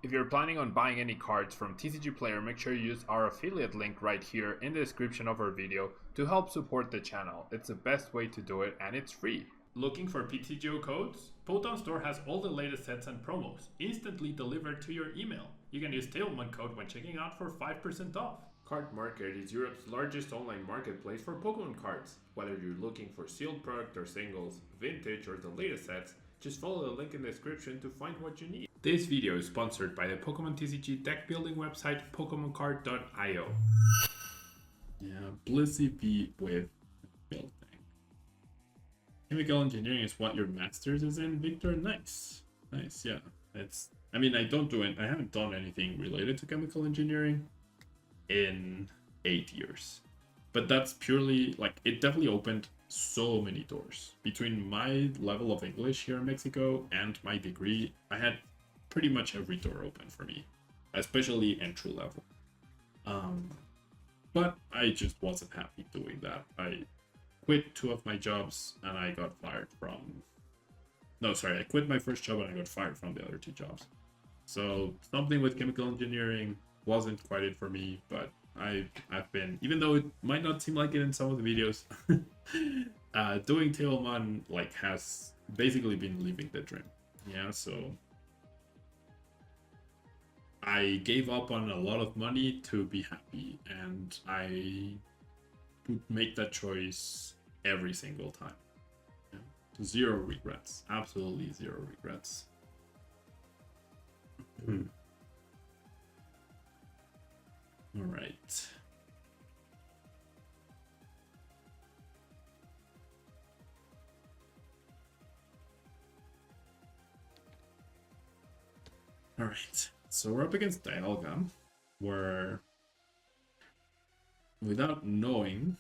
If you're planning on buying any cards from TCG Player, make sure you use our affiliate link right here in the description of our video to help support the channel. It's the best way to do it and it's free. Looking for PTGO codes? Poton Store has all the latest sets and promos instantly delivered to your email. You can use Tablemon code when checking out for 5% off. Card Market is Europe's largest online marketplace for Pokemon cards. Whether you're looking for sealed product or singles, vintage or the latest sets, just follow the link in the description to find what you need. This video is sponsored by the Pokemon TCG deck building website PokemonCard.io. Yeah, Blissey V with miltank. Chemical engineering is what your master's is in, Victor. Nice, nice. Yeah, it's. I mean, I haven't done anything related to chemical engineering in 8 years, but that's purely like it definitely opened so many doors. Between my level of English here in Mexico and my degree, I had pretty much every door open for me, especially entry level. But I just wasn't happy doing that. I quit 2 of my jobs and I got fired from... No, sorry, I quit my first job and I got fired from the other 2 jobs. So something with chemical engineering wasn't quite it for me, but I've been, even though it might not seem like it in some of the videos, doing Tablemon like has basically been living the dream. Yeah, so I gave up on a lot of money to be happy, and I would make that choice every single time. Yeah. Zero regrets, absolutely zero regrets. All right. All right. So we're up against Dialga, where without knowing,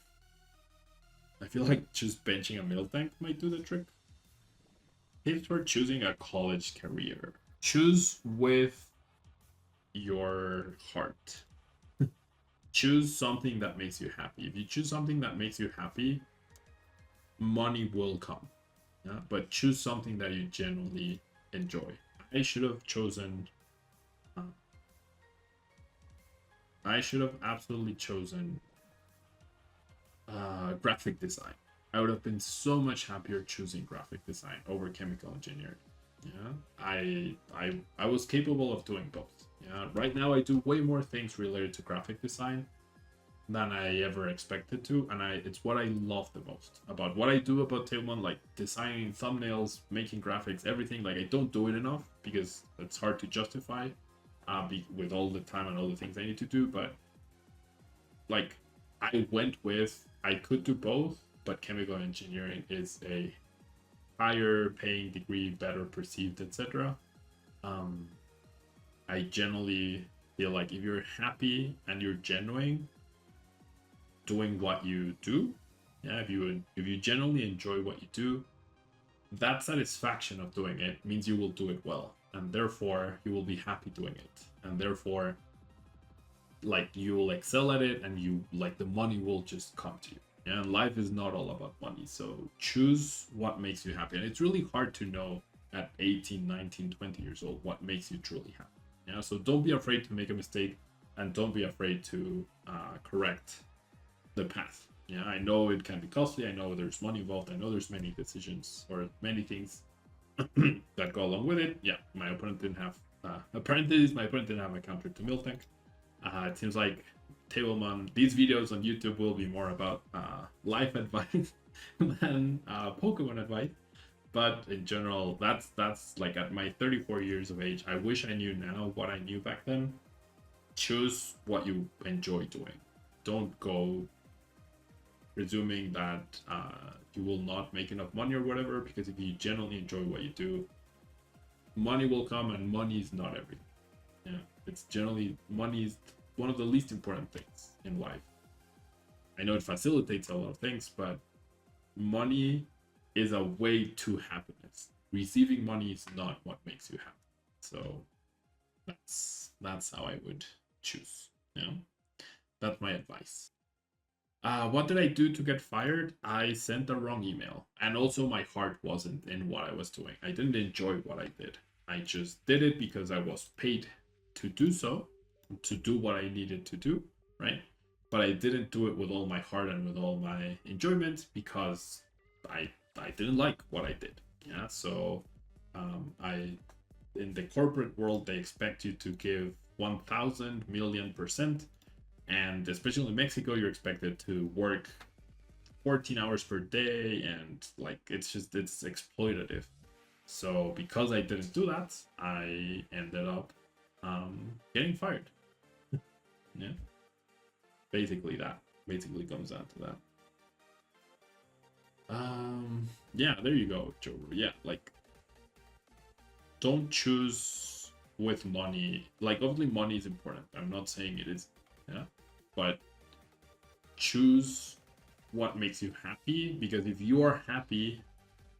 I feel like just benching a miltank might do the trick. If we're choosing a college career, choose with your heart. Choose something that makes you happy. If you choose something that makes you happy, money will come. Yeah? But choose something that you genuinely enjoy. I should have chosen... I should have absolutely chosen graphic design. I would have been so much happier choosing graphic design over chemical engineering. Yeah, I was capable of doing both. Yeah, right now I do way more things related to graphic design than I ever expected to, and it's what I love the most about what I do about Tablemon, like designing thumbnails, making graphics, everything. Like I don't do it enough because it's hard to justify with all the time and all the things I need to do, but like I could do both, but chemical engineering is a higher paying degree, better perceived, etc. I generally feel like if you're happy and you're genuine doing what you do, yeah, if you genuinely enjoy what you do, that satisfaction of doing it means you will do it well, and therefore you will be happy doing it, and therefore like you will excel at it, and you like the money will just come to you. Yeah, and life is not all about money, so choose what makes you happy. And it's really hard to know at 18, 19, 20 years old what makes you truly happy. Yeah, so don't be afraid to make a mistake, and don't be afraid to correct the path. Yeah, I know it can be costly, I know there's money involved, I know there's many decisions or many things that go along with it. Yeah, my opponent didn't have my opponent didn't have a counter to miltank. It seems like Tablemon, these videos on YouTube will be more about life advice than Pokemon advice. But in general, that's like at my 34 years of age, I wish I knew now what I knew back then. Choose what you enjoy doing. Don't go presuming that you will not make enough money or whatever, because if you genuinely enjoy what you do, money will come, and money is not everything. Yeah, it's generally, money is one of the least important things in life. I know it facilitates a lot of things, but money is a way to happiness. Receiving money is not what makes you happy. So that's how I would choose. Yeah, that's my advice. What did I do to get fired? I sent the wrong email, and also my heart wasn't in what I was doing. I didn't enjoy what I did. I just did it because I was paid to do so, to do what I needed to do, right? But I didn't do it with all my heart and with all my enjoyment because I didn't like what I did. Yeah, so I in the corporate world they expect you to give 1,000,000,000%, and especially in Mexico you're expected to work 14 hours per day, and like it's exploitative. So because I didn't do that, I ended up getting fired. Yeah, basically comes down to that. Yeah, there you go, Joe. Yeah, like don't choose with money. Like obviously money is important, I'm not saying it is, yeah, but choose what makes you happy, because if you are happy,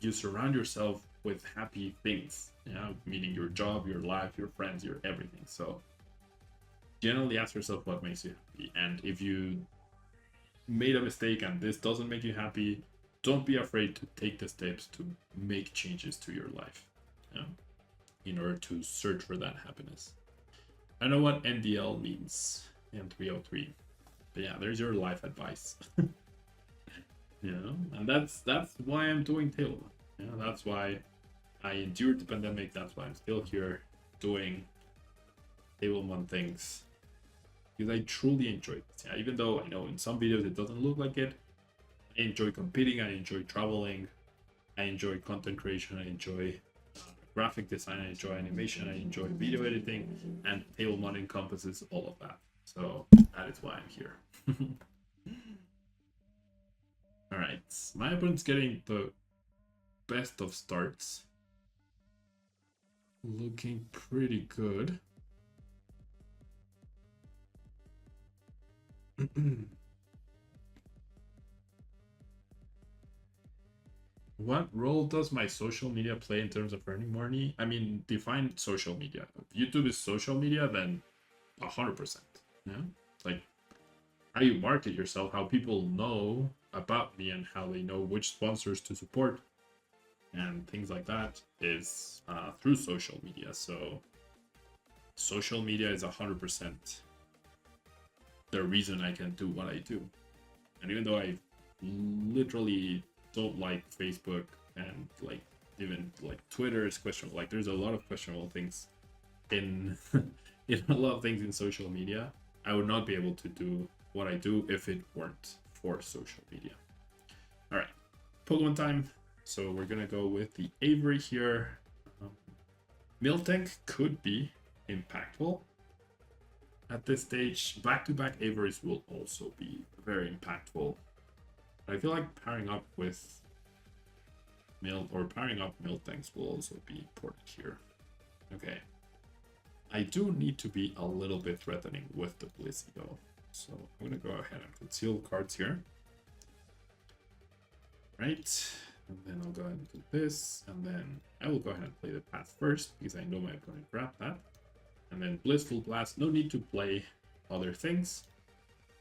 you surround yourself with happy things, yeah, meaning your job, your life, your friends, your everything. So generally ask yourself what makes you happy, and if you made a mistake and this doesn't make you happy, don't be afraid to take the steps to make changes to your life, yeah, in order to search for that happiness. I know what NDL means in 303, but yeah, there's your life advice. You know, and that's why I'm doing Tablemon. Yeah, that's why I endured the pandemic. That's why I'm still here doing Tablemon things, because I truly enjoy it. Yeah, even though I know in some videos it doesn't look like it, I enjoy competing. I enjoy traveling. I enjoy content creation. I enjoy graphic design. I enjoy animation. I enjoy video editing, and Tablemon encompasses all of that. So that is why I'm here. All right, my opponent's getting the best of starts. Looking pretty good. What role does my social media play in terms of earning money? I mean, define social media. If YouTube is social media, then 100%. Yeah, like how you market yourself, how people know about me, and how they know which sponsors to support, and things like that is through social media. So social media is 100% the reason I can do what I do. And even though I literally don't like Facebook, and like even like Twitter is questionable, like there's a lot of questionable things in in a lot of things in social media, I would not be able to do what I do if it weren't for social media. All right, Pokemon time. So we're gonna go with the Avery here. Miltank could be impactful at this stage. Back-to-back Averys will also be very impactful. I feel like pairing up with pairing up Miltanks will also be important here. Okay. I do need to be a little bit threatening with the Blissey though. So I'm gonna go ahead and conceal cards here. Right. And then I'll go ahead and do this. And then I will go ahead and play the path first, because I know my opponent grabbed that. And then Blissful Blast. No need to play other things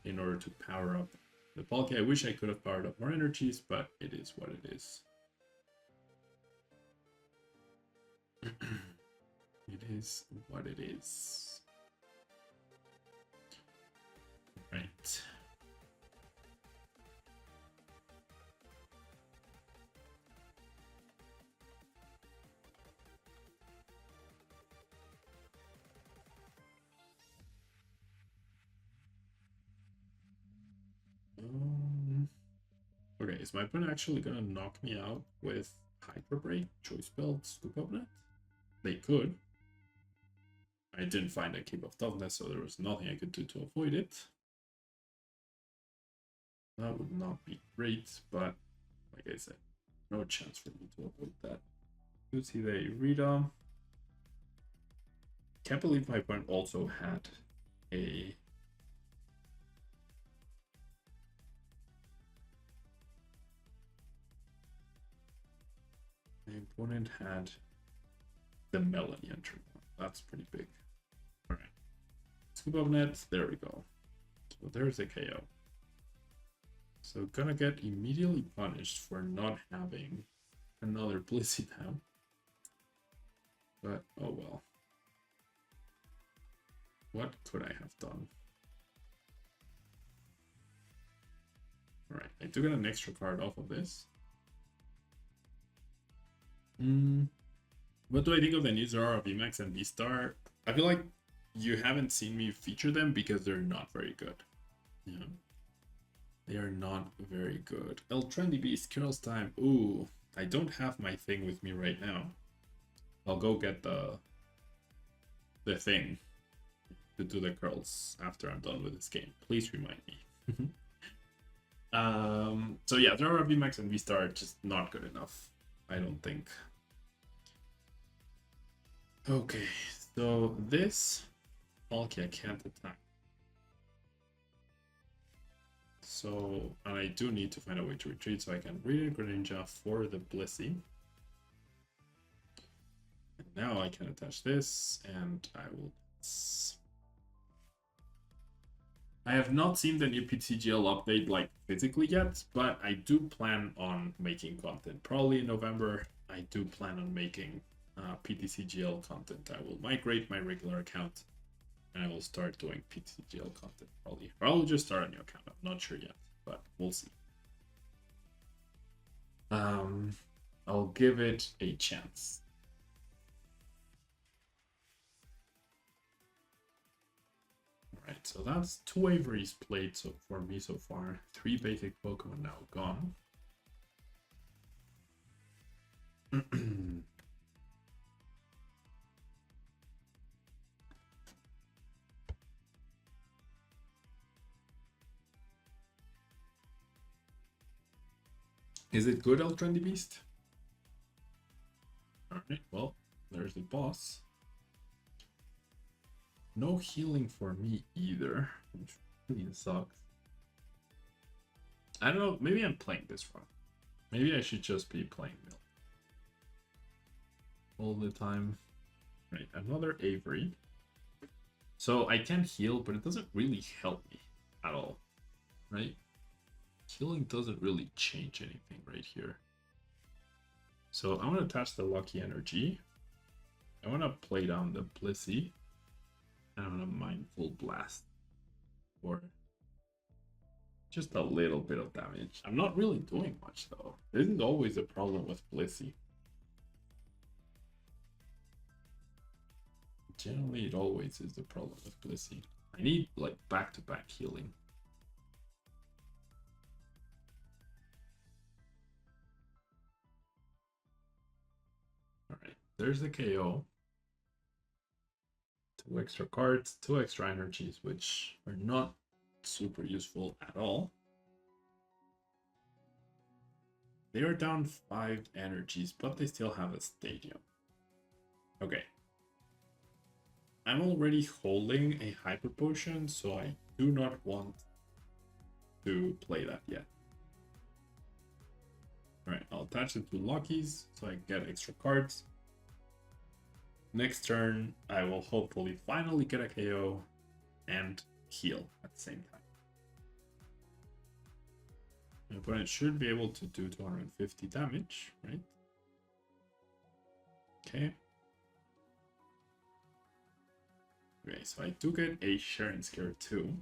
in order to power up the bulky. I wish I could have powered up more energies, but it is what it is. It is what it is. Right. Okay, is my opponent actually gonna knock me out with Hyper Break, Choice Belt, Scoop Up Net? They could. I didn't find a Cape of Toughness, so there was nothing I could do to avoid it. That would not be great, but like I said, no chance for me to avoid that. You see the Rita. Can't believe my opponent also had a the Melanie entry. That's pretty big. All right, Scoop Up Net. There we go. So there's a KO. So gonna get immediately punished for not having another Blissey down. But oh well. What could I have done? All right, I do get an extra card off of this. What do I think of the new Zora VMAX and V-Star? I feel like you haven't seen me feature them because they're not very good. Yeah. They are not very good. El Trendy Beast, Carol's Time. Ooh, I don't have my thing with me right now. I'll go get the thing to do the curls after I'm done with this game. Please remind me. So yeah, Zora VMAX and V-Star are just not good enough, I don't think. Okay, so this Palkia I can't attack. So, and I do need to find a way to retreat, so I can read Greninja for the Blissey. And now I can attach this, and I will... I have not seen the new PTGL update like physically yet, but I do plan on making content. Probably in November, I do plan on making PTCGL content. I will migrate my regular account and I will start doing PTCGL content probably. Or I'll just start a new account. I'm not sure yet, but we'll see. I'll give it a chance. Alright, so that's 2 Averys played for me so far. 3 basic Pokemon now gone. Is it good, El Trendy Beast? Alright, well, there's the boss. No healing for me either, which really sucks. I don't know, maybe I'm playing this wrong. Maybe I should just be playing Mill all the time. Right, another Avery. So I can heal, but it doesn't really help me at all, right? Healing doesn't really change anything right here. So I want to attach the Lucky Energy. I want to play down the Blissey. And I want to Mindful Blast for just a little bit of damage. I'm not really doing much though. This is always a problem with Blissey. Generally, it always is the problem with Blissey. I need like back-to-back healing. Alright, there's the KO. 2 extra cards, 2 extra energies, which are not super useful at all. They are down 5 energies, but they still have a stadium. Okay. I'm already holding a Hyper Potion, so I do not want to play that yet. Alright, I'll attach it to Luckies, so I get extra cards. Next turn, I will hopefully finally get a KO and heal at the same time. My opponent should be able to do 250 damage, right? Okay. Okay, so I do get a Sharing Scare too.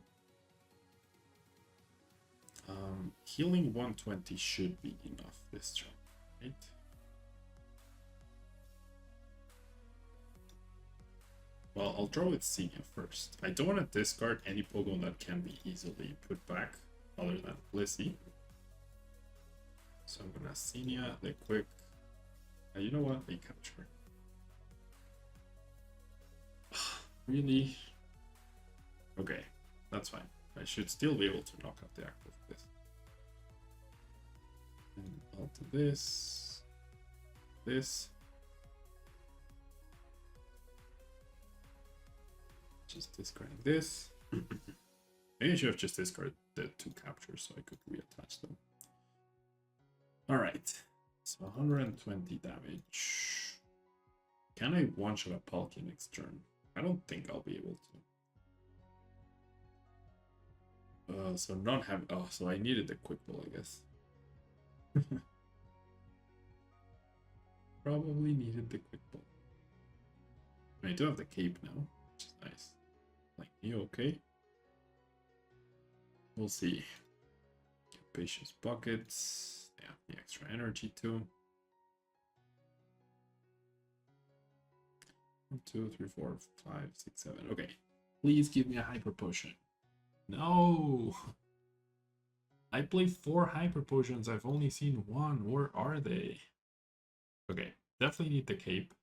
Healing 120 should be enough this turn, right? Well, I'll draw with Senia first. I don't want to discard any Pokemon that can be easily put back other than Blissey. So I'm gonna Senia, the quick. You know what? They capture. Really? Okay, that's fine. I should still be able to knock out the act with this. And I'll do this. This. Just discarding this. Maybe I should have just discarded the 2 captures so I could reattach them. Alright, so 120 damage. Can I one-shot a Palkia next turn? I don't think I'll be able to. So not have. Oh, so I needed the quick ball, I guess. Probably needed the quick ball. I do have the cape now, which is nice. Like You okay? We'll see. Patience buckets. Yeah, the extra energy too. 1, 2, 3, 4, 5, 6, 7. Okay. Please give me a hyper potion. No! I played 4 hyper potions. I've only seen 1. Where are they? Okay. Definitely need the cape.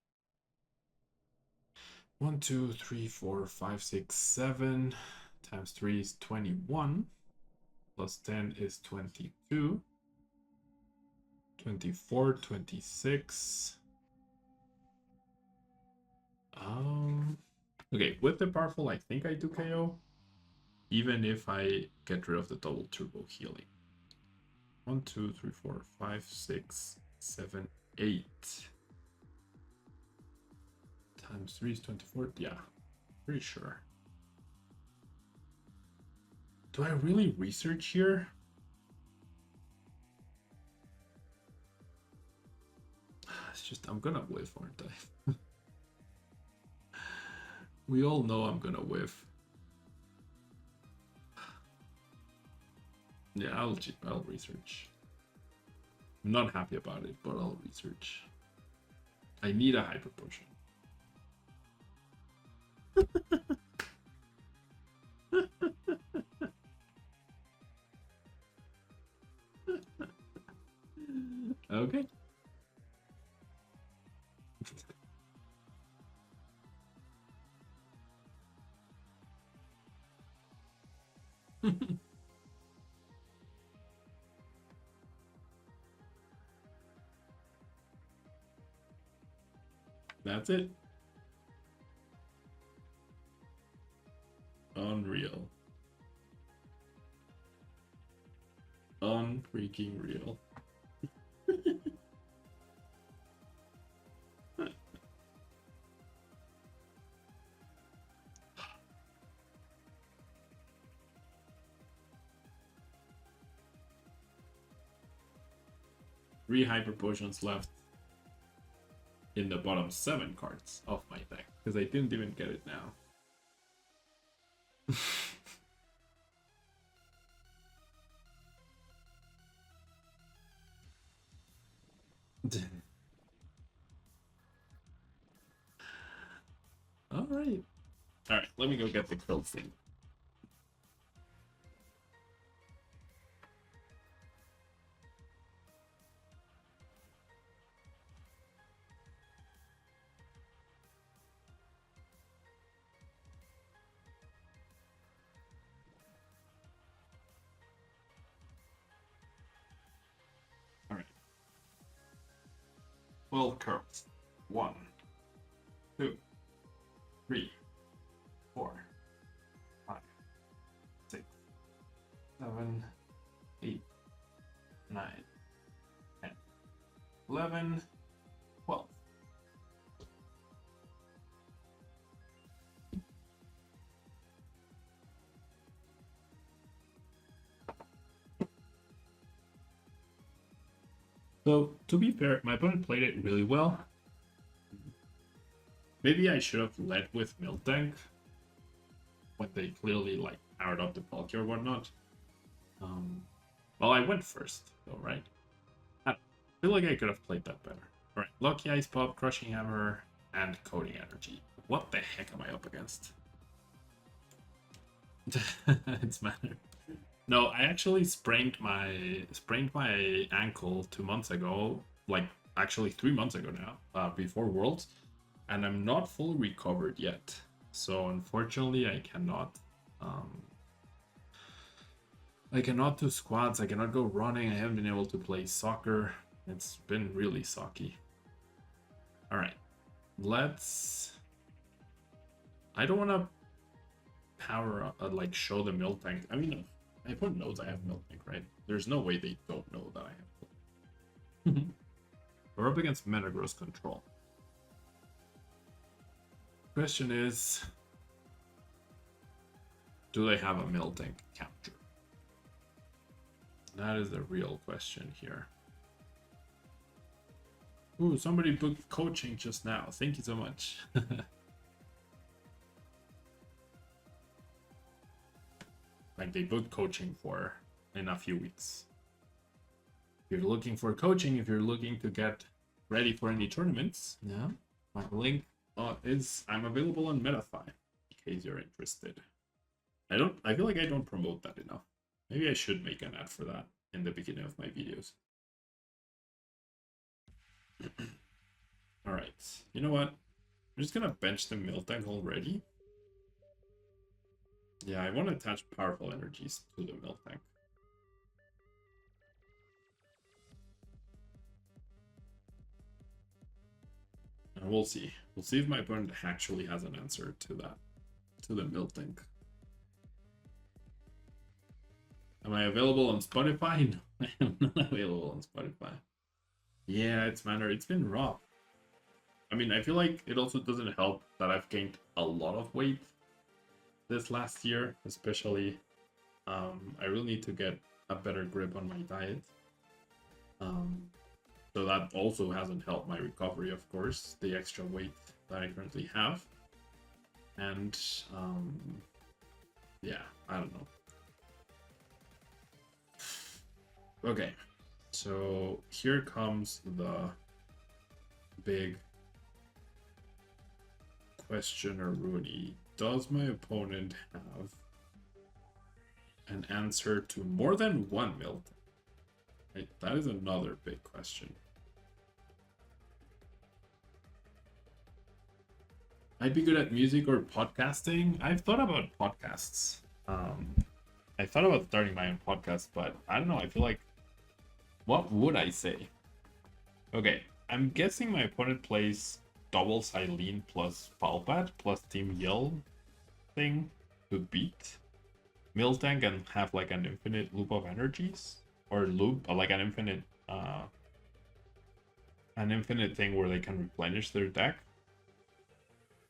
1, 2, 3, 4, 5, 6, 7. Times 3 is 21. Plus 10 is 22. 24, 26. Okay, with the powerful, I think I do KO. Even if I get rid of the double turbo healing. 1, 2, 3, 4, 5, 6, 7, 8. Times 3 is 24. Yeah, pretty sure. Do I really research here? It's just, I'm gonna whiff, aren't I? We all know I'm gonna whiff. Yeah, I'll research. I'm not happy about it, but I'll research. I need a hyper potion. Okay. That's it. Unreal. Unfreaking real. Three hyper potions left in the bottom 7 cards of my deck, because I didn't even get it now. Alright. Alright, let me go get the kill thing. Alright. 12 curls. 1, 2, 3, 4, 5, 6, 7, 8, 9, 10, 11, 12. So, to be fair, my opponent played it really well. Maybe I should have led with miltank when they clearly like powered up the bulky or whatnot. Well, I went first, though, right? I feel like I could have played that better. Alright, Lucky Ice Pop, Crushing Hammer, and Coding Energy. What the heck am I up against? It's matter. No, I actually sprained my ankle 2 months ago, like actually 3 months ago now, before Worlds, and I'm not fully recovered yet. So unfortunately, I cannot do squats. I cannot go running. I haven't been able to play soccer. It's been really sucky. All right, let's. I don't want to power up, like show the miltank. I mean, my opponent knows I have miltank, right? There's no way they don't know that I have. We're up against Metagross control. Question is, do they have a miltank capture? That is the real question here. Ooh, somebody booked coaching just now. Thank you so much. like they book coaching for in a few weeks. If you're looking for coaching, if you're looking to get ready for any tournaments, yeah, my link is I'm available on MetaFi in case you're interested. I feel like I don't promote that enough. Maybe I should make an ad for that in the beginning of my videos. All right, you know what? I'm just gonna bench the miltank already. Yeah, I want to attach powerful energies to the miltank. And we'll see. We'll see if my opponent actually has an answer to that, to the miltank. Am I available on Spotify? No, I am not available on Spotify. Yeah, it's been rough. I mean, I feel like it also doesn't help that I've gained a lot of weight this last year, especially. I really need to get a better grip on my diet. So that also hasn't helped my recovery, of course, the extra weight that I currently have. And yeah, I don't know. Okay, so here comes the big questioner, Rooney. Does my opponent have an answer to more than one miltank? Right, that is another big question. I'd be good at music or podcasting. I've thought about podcasts. I thought about starting my own podcast, but I don't know. I feel like, what would I say? Okay, I'm guessing my opponent plays double Silene plus Palpat plus Team Yell thing to beat miltank and have like an infinite loop of energies, or loop like an infinite thing where they can replenish their deck.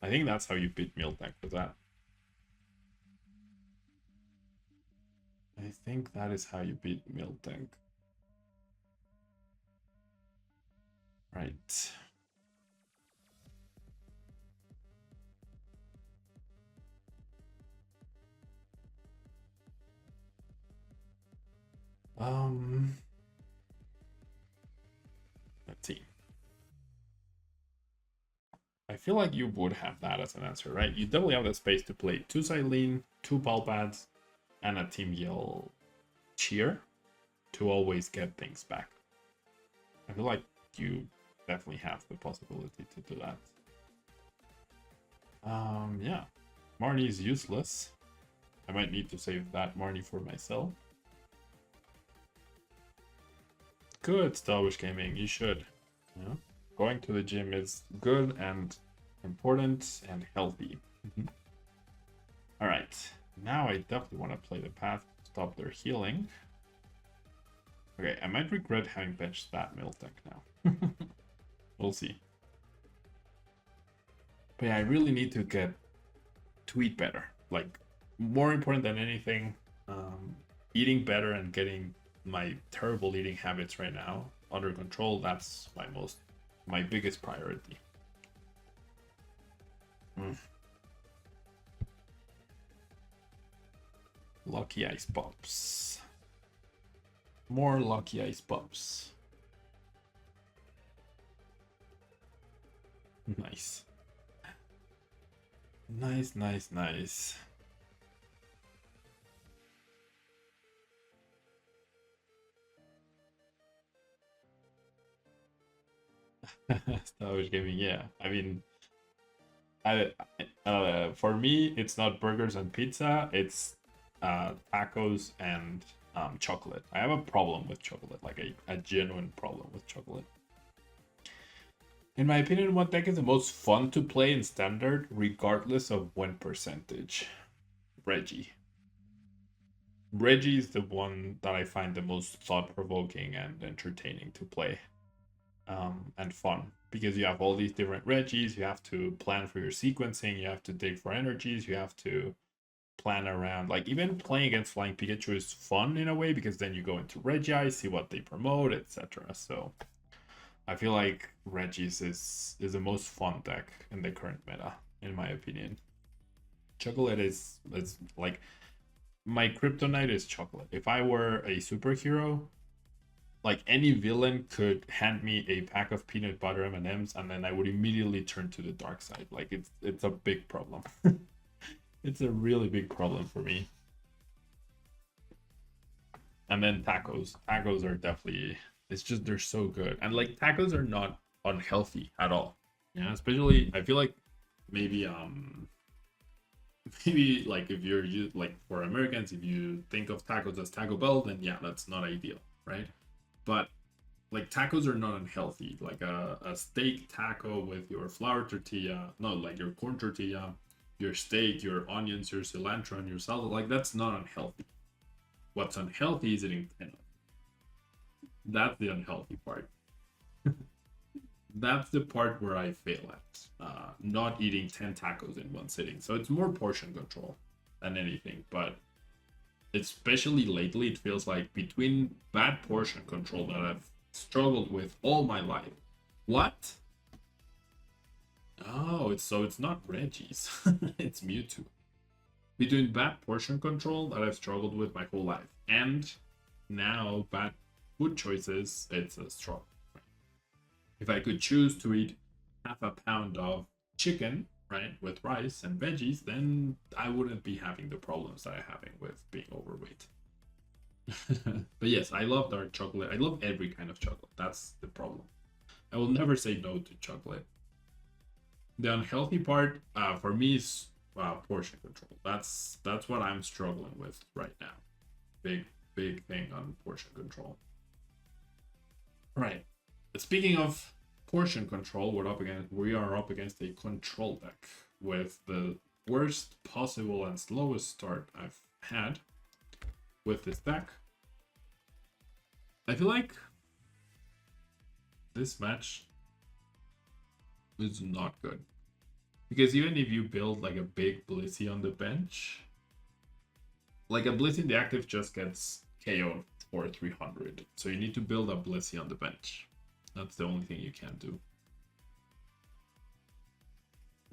I think that's how you beat miltank with that. I think that is how you beat miltank. Right. Let's see. I feel like you would have that as an answer, right? You definitely have the space to play 2 Silene, 2 Palpads, and a Team Yell Cheer to always get things back. I feel like you definitely have the possibility to do that. Yeah. Marnie is useless. I might need to save that Marnie for myself. Good, Starwish Gaming, you should. Yeah. Going to the gym is good and important and healthy. Alright, now I definitely want to play the path to stop their healing. Okay, I might regret having benched that miltank now. We'll see. But yeah, I really need to eat better. Like, more important than anything, eating better and getting my terrible eating habits right now under control. That's my biggest priority. Lucky Ice Pops. More Lucky Ice Pops. Nice. Nice, nice, nice. Starwish Gaming, yeah. I mean, for me, it's not burgers and pizza. It's tacos and chocolate. I have a problem with chocolate, like a genuine problem with chocolate. In my opinion, what deck is the most fun to play in Standard, regardless of win percentage? Reggie. Reggie is the one that I find the most thought-provoking and entertaining to play. And fun, because you have all these different Reggies, you have to plan for your sequencing, you have to dig for energies, you have to plan around, like even playing against Flying Pikachu is fun in a way, because then you go into Reggie, see what they promote, etc. So I feel like Reggie's is the most fun deck in the current meta, in my opinion. Chocolate is like, my kryptonite is chocolate. If I were a superhero, like any villain could hand me a pack of peanut butter M&Ms, and then I would immediately turn to the dark side. Like it's a big problem. It's a really big problem for me. And then tacos. Tacos are definitely, it's just they're so good. And like tacos are not unhealthy at all. Yeah, especially I feel like maybe maybe like if you're like for Americans, if you think of tacos as Taco Bell, then yeah, that's not ideal, right? But like tacos are not unhealthy. Like a steak taco with your flour tortilla, no, like your corn tortilla, your steak, your onions, your cilantro, and your salad, like that's not unhealthy. What's unhealthy is eating 10. That's the unhealthy part. That's the part where I fail at. Not eating 10 tacos in one sitting. So it's more portion control than anything. But especially lately, it feels like between bad portion control that I've struggled with all my life. What? Oh, it's not Reggie's. It's Mewtwo. Between bad portion control that I've struggled with my whole life and now bad food choices, it's a struggle. If I could choose to eat half a pound of chicken, right, with rice and veggies, then I wouldn't be having the problems that I'm having with being overweight. But yes, I love dark chocolate. I love every kind of chocolate. That's the problem. I will never say no to chocolate. The unhealthy part for me is portion control. That's what I'm struggling with right now. Big thing on portion control. Right. Speaking of portion control, we are up against a control deck with the worst possible and slowest start I've had with this deck. I feel like this match is not good. Because even if you build like a big Blissey on the bench, like a Blissey in the active just gets KO'd for 300. So you need to build a Blissey on the bench. That's the only thing you can do.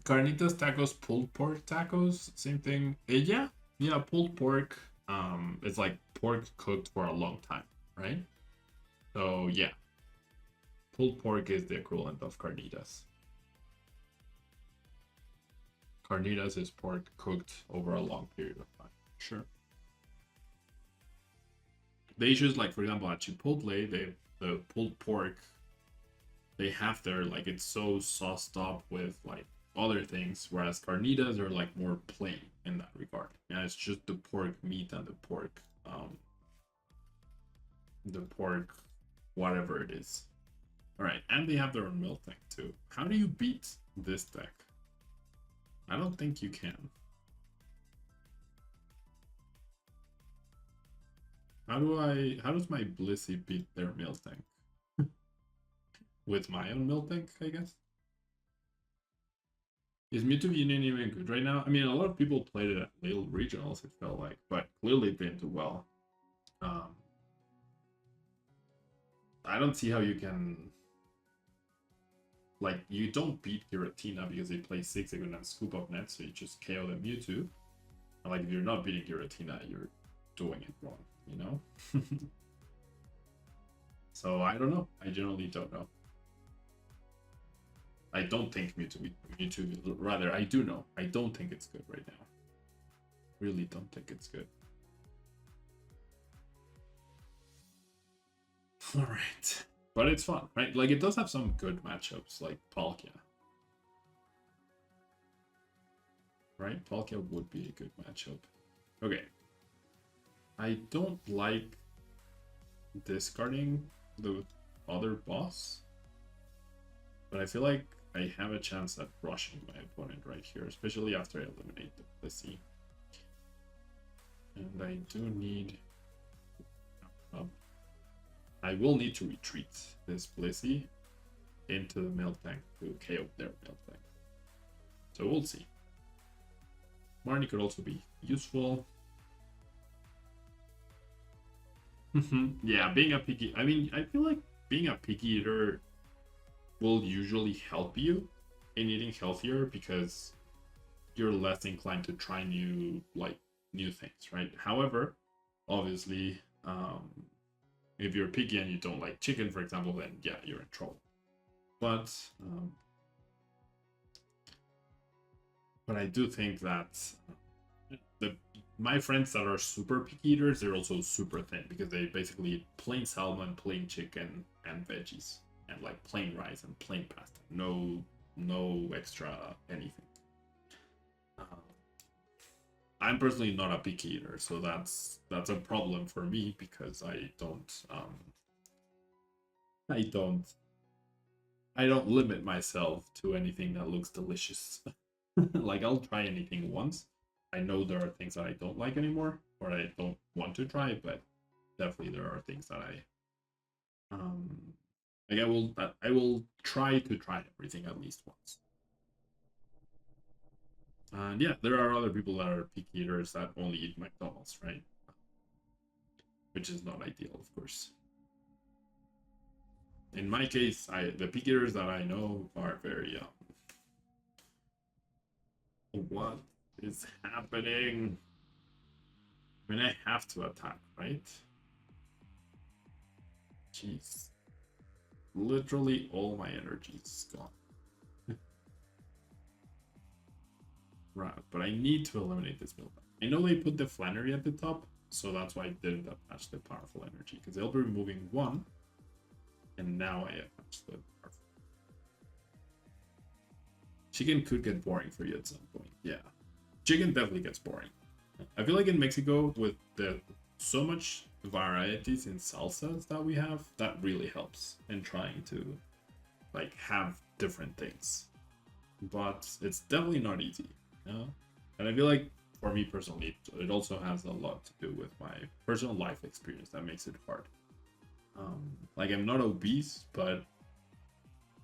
Carnitas tacos, pulled pork tacos, same thing. Yeah, pulled pork. It's like pork cooked for a long time, right? So yeah, pulled pork is the equivalent of carnitas. Carnitas is pork cooked over a long period of time. Sure. The issues, like for example, at Chipotle, the pulled pork, they have their like it's so sauced up with like other things, whereas carnitas are like more plain in that regard. Yeah, it's just the pork meat and the pork whatever it is. All right, and they have their own miltank too. How do you beat this deck? I don't think you can. How does my Blissey beat their miltank? With my own miltank, I guess. Is Mewtwo Union even good right now? I mean, a lot of people played it at little regionals, it felt like, but clearly it didn't do well. I don't see how you can... Like, you don't beat Giratina because they play 6, they're gonna scoop up net, so you just KO the Mewtwo. And like, if you're not beating Giratina, you're doing it wrong, you know? So, I don't know. I generally don't know. I don't think Mewtwo, rather, I do know. I don't think it's good right now. Really don't think it's good. Alright. But it's fun, right? Like, it does have some good matchups, like Palkia. Right? Palkia would be a good matchup. Okay. I don't like discarding the other boss. But I feel like I have a chance at rushing my opponent right here, especially after I eliminate the Blissey. And I do need... I will need to retreat this Blissey into the miltank to KO their miltank. So we'll see. Marnie could also be useful. Yeah, being a picky... I mean, I feel like being a picky eater will usually help you in eating healthier because you're less inclined to try new like new things, right? However, obviously, if you're picky and you don't like chicken, for example, then yeah, you're in trouble. But I do think that my friends that are super picky eaters, they're also super thin because they basically eat plain salmon, plain chicken, and veggies, and like plain rice and plain pasta. No extra anything. I'm personally not a picky eater, so that's a problem for me because I don't limit myself to anything that looks delicious. Like I'll try anything once. I know there are things that I don't like anymore or I don't want to try, but definitely there are things that like I will try to try everything at least once. And yeah, there are other people that are picky eaters that only eat McDonald's, right? Which is not ideal, of course. In my case, the picky eaters that I know are very what is happening? I mean, I have to attack, right? Jeez. Literally all my energy is gone. Right, but I need to eliminate this miltank. I know they put the Flannery at the top, so that's why I didn't attach the powerful energy, because they'll be removing one, and now I attach the powerful. Chicken could get boring for you at some point, yeah. Chicken definitely gets boring. I feel like in Mexico, with the so much varieties in salsas that we have, that really helps in trying to like have different things. But it's definitely not easy, you know? And I feel like for me personally, it also has a lot to do with my personal life experience that makes it hard. Like I'm not obese, but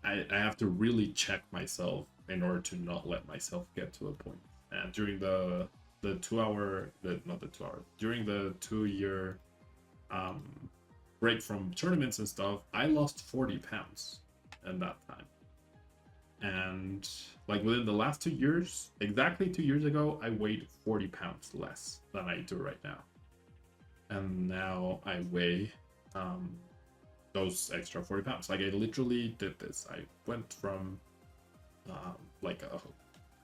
I have to really check myself in order to not let myself get to a point. And during the 2 hour, not the 2 hour, during the 2 year break from tournaments and stuff, I lost 40 pounds in that time. And like within the last 2 years, exactly 2 years ago, I weighed 40 pounds less than I do right now. And now I weigh those extra 40 pounds. Like I literally did this. I went from like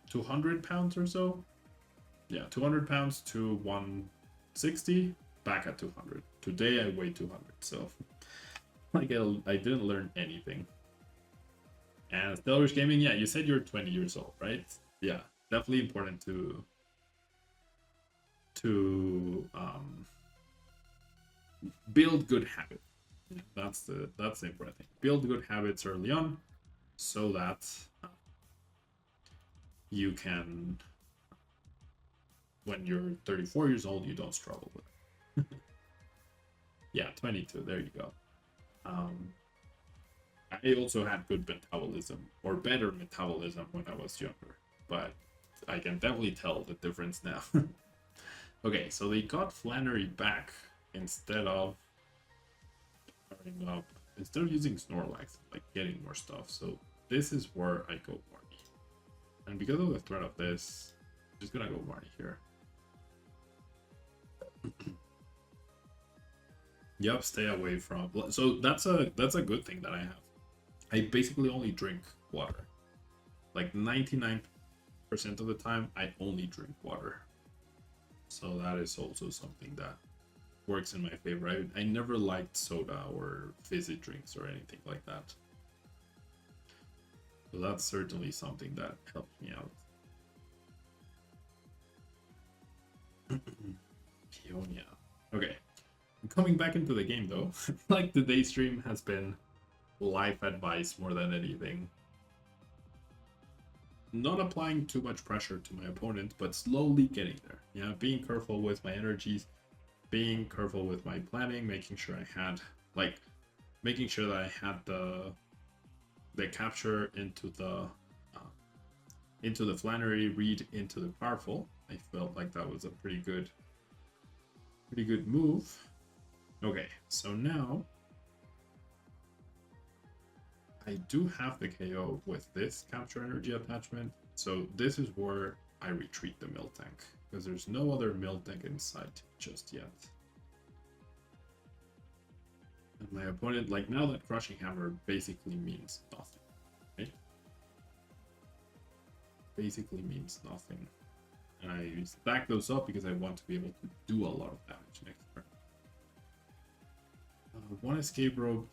200 pounds or so. Yeah, 200 pounds to 160, back at 200. Today I weigh 200, so like I didn't learn anything. And Stellarish Gaming, yeah, you said you're 20 years old, right? Yeah, definitely important to build good habits. That's the important thing. Build good habits early on, so that you can, when you're 34 years old, you don't struggle with it. Yeah, 22. There you go. I also had good metabolism, or better metabolism, when I was younger, but I can definitely tell the difference now. Okay, so they got Flannery back instead of using Snorlax, like getting more stuff. So this is where I go Marnie. And because of the threat of this, I'm just gonna go Marnie here. Yep, stay away from. So that's a good thing that I have. I basically only drink water. Like 99% of the time, I only drink water. So that is also something that works in my favor. I never liked soda or fizzy drinks or anything like that. So that's certainly something that helped me out. Peonia. Okay. Coming back into the game though, like today's stream has been life advice more than anything. Not applying too much pressure to my opponent, but slowly getting there. Yeah, being careful with my energies, being careful with my planning, making sure I had that I had the capture into the Flannery, read into the powerful. I felt like that was a pretty good move. Okay, so now I do have the KO with this capture energy attachment. So this is where I retreat the miltank, because there's no other miltank inside just yet. And my opponent, like, now that Crushing Hammer basically means nothing, right? Basically means nothing. And I stack those up because I want to be able to do a lot of damage next turn. One escape rope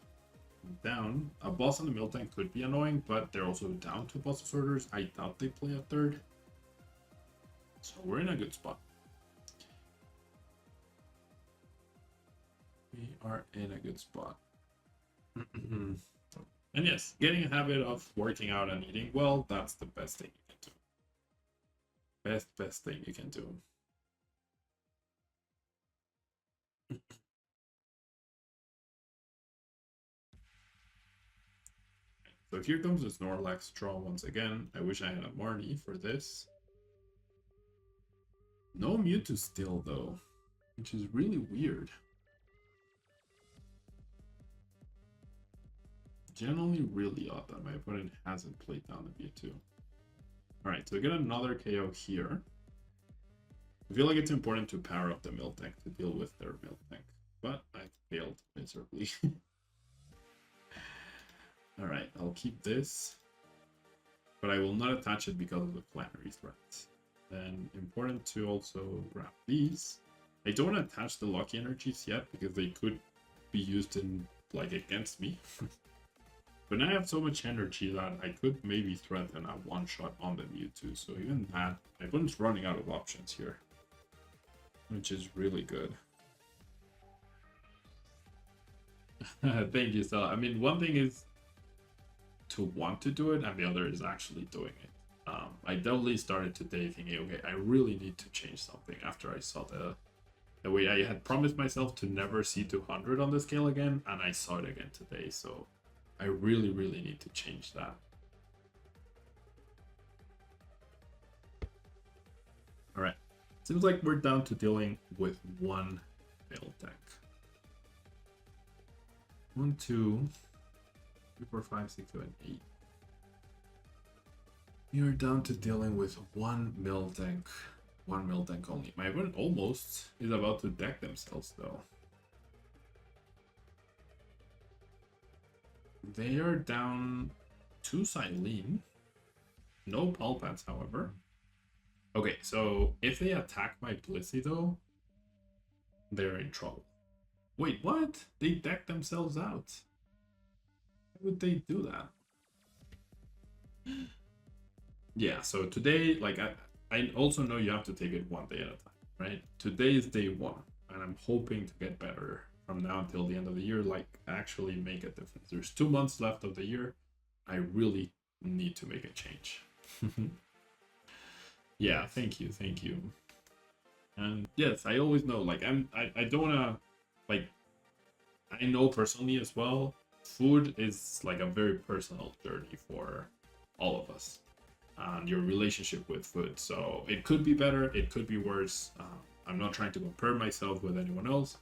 down. A boss on the miltank could be annoying, but they're also down to boss sorters. I doubt they play a third. So we're in a good spot. We are in a good spot. And yes, getting a habit of working out and eating well, that's the best thing you can do. Best thing you can do. So here comes the Snorlax draw once again. I wish I had a Marnie for this. No Mewtwo still though, which is really weird. Generally really odd that my opponent hasn't played down the Mewtwo. Alright, so we get another KO here. I feel like it's important to power up the miltank to deal with their miltank, but I failed miserably. Alright, I'll keep this, but I will not attach it because of the planetary threat. Then important to also grab these. I don't want to attach the lucky energies yet because they could be used in, like, against me. But now I have so much energy that I could maybe threaten a one-shot on the Mewtwo, so even that, my opponent's running out of options here, which is really good. Thank you, Stella. I mean, one thing is to want to do it, and the other is actually doing it. I definitely started today thinking, okay, I really need to change something after I saw the way I had promised myself to never see 200 on the scale again, and I saw it again today, so I really need to change that. Alright, seems like we're down to dealing with one miltank. 1, 2, 3, 4, 5, 6, 7, 8. We are down to dealing with one miltank only. My opponent almost is about to deck themselves though. They are down 2 Silene. No Pulpats, however. Okay, so if they attack my Blissey though, they're in trouble. Wait, what? They deck themselves out. Why would they do that? Yeah, so today, like, I also know you have to take it one day at a time, right? Today is day 1, and I'm hoping to get better from now until the end of the year, like, actually make a difference. There's 2 months left of the year. I really need to make a change. Yeah, thank you. And yes, I always know, like, I don't wanna, like, I know personally as well, food is like a very personal journey for all of us. And your relationship with food. So it could be better, it could be worse. I'm not trying to compare myself with anyone else.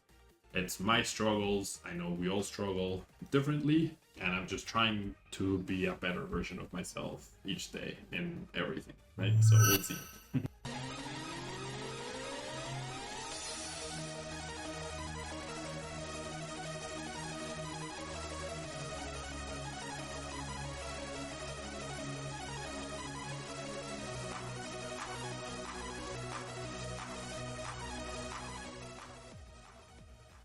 It's my struggles. I know we all struggle differently, and I'm just trying to be a better version of myself each day in everything, right? So we'll see.